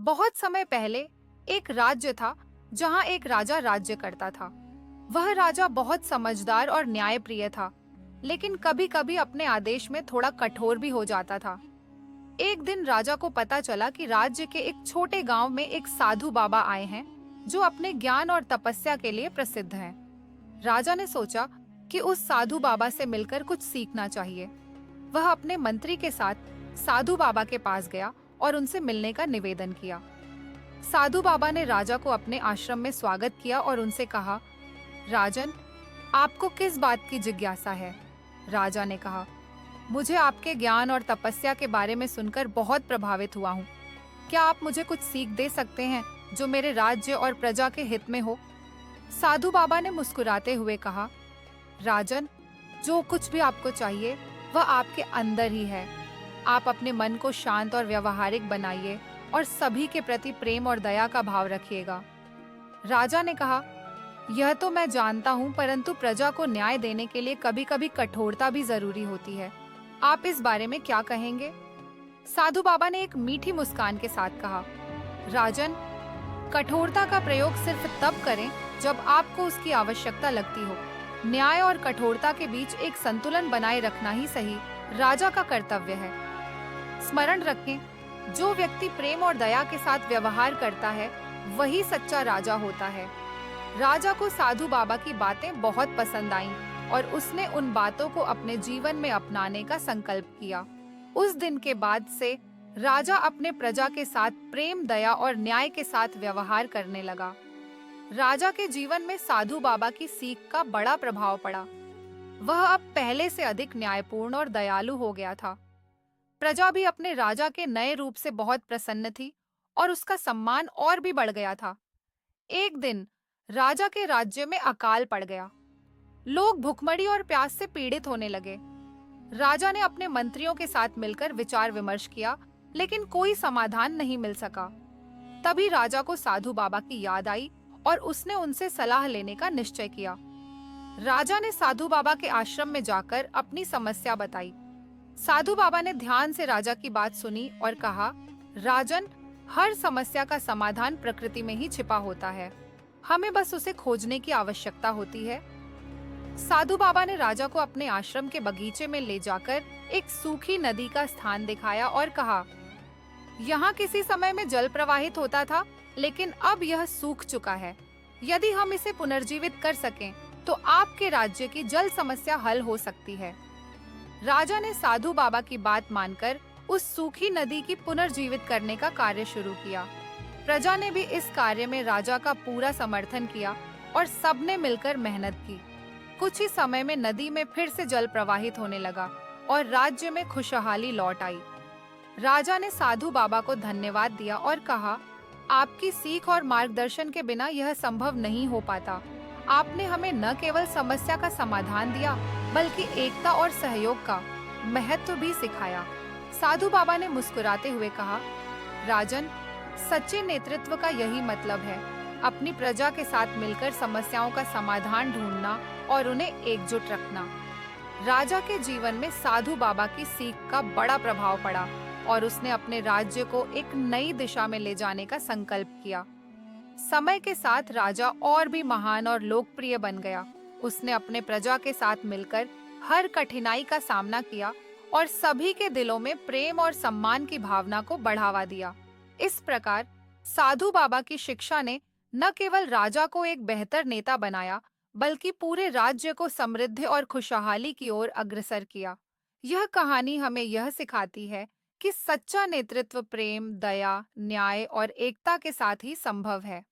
बहुत समय पहले एक राज्य था जहाँ एक राजा राज्य करता था। वह राजा बहुत समझदार और न्यायप्रिय था, लेकिन कभी-कभी अपने आदेश में थोड़ा कठोर भी हो जाता था। एक दिन राजा को पता चला कि राज्य के एक छोटे गांव में एक साधु बाबा आए हैं, जो अपने ज्ञान और तपस्या के लिए प्रसिद्ध हैं। राजा ने सोचा कि उस साधु बाबा से मिलकर कुछ सीखना चाहिए। वह अपने मंत्री के साथ साधु बाबा के पास गया और उनसे मिलने का निवेदन किया। साधु बाबा ने राजा को अपने आश्रम में स्वागत किया और उनसे कहा, राजन, आपको किस बात की जिज्ञासा है? राजा ने कहा, मुझे आपके ज्ञान और तपस्या के बारे में सुनकर बहुत प्रभावित हुआ हूँ। क्या आप मुझे कुछ सीख दे सकते हैं जो मेरे राज्य और प्रजा के हित में हो? साधु बाबा ने मुस्कुराते हुए कहा, राजन, जो कुछ भी आपको चाहिए वह आपके अंदर ही है। आप अपने मन को शांत और व्यवहारिक बनाइए और सभी के प्रति प्रेम और दया का भाव रखिएगा। राजा ने कहा, यह तो मैं जानता हूँ, परंतु प्रजा को न्याय देने के लिए कभी-कभी कठोरता भी जरूरी होती है। आप इस बारे में क्या कहेंगे? साधु बाबा ने एक मीठी मुस्कान के साथ कहा, राजन, कठोरता का प्रयोग सिर्फ तब करें जब आपको उसकी आवश्यकता लगती हो। न्याय और कठोरता के बीच एक संतुलन बनाए रखना ही सही राजा का कर्तव्य है। स्मरण रखें, जो व्यक्ति प्रेम और दया के साथ व्यवहार करता है वही सच्चा राजा होता है। राजा को साधु बाबा की बातें बहुत पसंद आईं और उसने उन बातों को अपने जीवन में अपनाने का संकल्प किया। उस दिन के बाद से राजा अपने प्रजा के साथ प्रेम, दया और न्याय के साथ व्यवहार करने लगा। राजा के जीवन में साधु बाबा की सीख का बड़ा प्रभाव पड़ा। वह अब पहले से अधिक न्यायपूर्ण और दयालु हो गया था। प्रजा भी अपने राजा के नए रूप से बहुत प्रसन्न थी और उसका सम्मान और भी बढ़ गया था। एक दिन राजा के राज्य में अकाल पड़ गया। लोग भुखमरी और प्यास से पीड़ित होने लगे। राजा ने अपने मंत्रियों के साथ मिलकर विचार विमर्श किया, लेकिन कोई समाधान नहीं मिल सका। तभी राजा को साधु बाबा की याद आई और उसने उनसे सलाह लेने का निश्चय किया। राजा ने साधु बाबा के आश्रम में जाकर अपनी समस्या बताई। साधु बाबा ने ध्यान से राजा की बात सुनी और कहा, राजन, हर समस्या का समाधान प्रकृति में ही छिपा होता है। हमें बस उसे खोजने की आवश्यकता होती है। साधु बाबा ने राजा को अपने आश्रम के बगीचे में ले जाकर एक सूखी नदी का स्थान दिखाया और कहा, यहाँ किसी समय में जल प्रवाहित होता था, लेकिन अब यह सूख चुका है। यदि हम इसे पुनर्जीवित कर सकें, तो आपके राज्य की जल समस्या हल हो सकती है। राजा ने साधु बाबा की बात मानकर उस सूखी नदी की पुनर्जीवित करने का कार्य शुरू किया। प्रजा ने भी इस कार्य में राजा का पूरा समर्थन किया और सबने मिलकर मेहनत की। कुछ ही समय में नदी में फिर से जल प्रवाहित होने लगा और राज्य में खुशहाली लौट आई। राजा ने साधु बाबा को धन्यवाद दिया और कहा, आपकी सीख और मार्गदर्शन के बिना यह संभव नहीं हो पाता। आपने हमें न केवल समस्या का समाधान दिया, बल्कि एकता और सहयोग का महत्व भी सिखाया। साधु बाबा ने मुस्कुराते हुए कहा, राजन, सच्चे नेतृत्व का यही मतलब है, अपनी प्रजा के साथ मिलकर समस्याओं का समाधान ढूंढना और उन्हें एकजुट रखना। राजा के जीवन में साधु बाबा की सीख का बड़ा प्रभाव पड़ा और उसने अपने राज्य को एक नई दिशा में ले जाने का संकल्प किया। समय के साथ राजा और भी महान और लोकप्रिय बन गया। उसने अपने प्रजा के साथ मिलकर हर कठिनाई का सामना किया और सभी के दिलों में प्रेम और सम्मान की भावना को बढ़ावा दिया। इस प्रकार साधु बाबा की शिक्षा ने न केवल राजा को एक बेहतर नेता बनाया, बल्कि पूरे राज्य को समृद्धि और खुशहाली की ओर अग्रसर किया। यह कहानी हमें यह सिखाती है कि सच्चा नेतृत्व प्रेम, दया, न्याय और एकता के साथ ही संभव है।